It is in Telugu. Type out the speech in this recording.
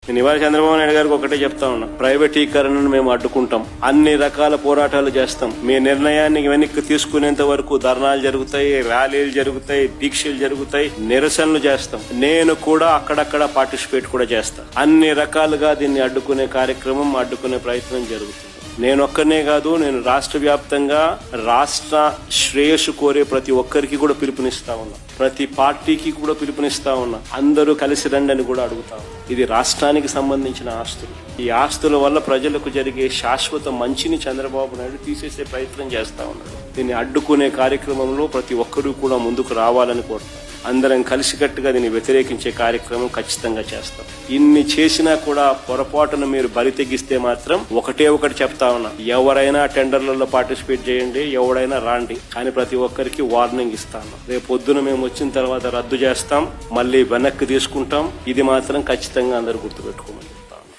నేను ఇవాళ చంద్రబాబు నాయుడు గారికి ఒకటే చెప్తా ఉన్నా, ప్రైవేటీకరణను మేము అడ్డుకుంటాం, అన్ని రకాల పోరాటాలు చేస్తాం. మీ నిర్ణయాన్ని వెనక్కి తీసుకునేంత వరకు ధర్నాలు జరుగుతాయి, ర్యాలీలు జరుగుతాయి, దీక్షలు జరుగుతాయి, నిరసనలు చేస్తాం. నేను కూడా అక్కడక్కడ పార్టిసిపేట్ కూడా చేస్తా. అన్ని రకాలుగా దీన్ని అడ్డుకునే కార్యక్రమం, అడ్డుకునే ప్రయత్నం జరుగుతుంది. నేను ఒక్కనే కాదు, నేను రాష్ట్ర వ్యాప్తంగా రాష్ట్ర శ్రేయస్సు కోరే ప్రతి ఒక్కరికి కూడా పిలుపునిస్తా ఉన్నా, ప్రతి పార్టీకి కూడా పిలుపునిస్తా ఉన్నా. అందరూ కలిసి రండి అని కూడా అడుగుతా ఉన్నా. ఇది రాష్ట్రానికి సంబంధించిన ఆస్తులు. ఈ ఆస్తుల వల్ల ప్రజలకు జరిగే శాశ్వత మంచిని చంద్రబాబు నాయుడు తీసేసే ప్రయత్నం చేస్తా ఉన్నాడు. దీన్ని అడ్డుకునే కార్యక్రమంలో ప్రతి ఒక్కరూ కూడా ముందుకు రావాలని కోరుతాం. అందరం కలిసికట్టుగా దీన్ని వ్యతిరేకించే కార్యక్రమం ఖచ్చితంగా చేస్తాం. ఇన్ని చేసినా కూడా పొరపాటున మీరు బరి తెగిస్తే మాత్రం ఒకటే ఒకటి చెప్తా ఉన్నా, ఎవరైనా టెండర్లలో పార్టిసిపేట్ చేయండి, ఎవరైనా రాండి, కానీ ప్రతి ఒక్కరికి వార్నింగ్ ఇస్తాను. రేపు పొద్దున మేము వచ్చిన తర్వాత రద్దు చేస్తాం, మళ్ళీ వెనక్కి తీసుకుంటాం. ఇది మాత్రం ఖచ్చితంగా అందరూ గుర్తుపెట్టుకోమని చెప్తాం.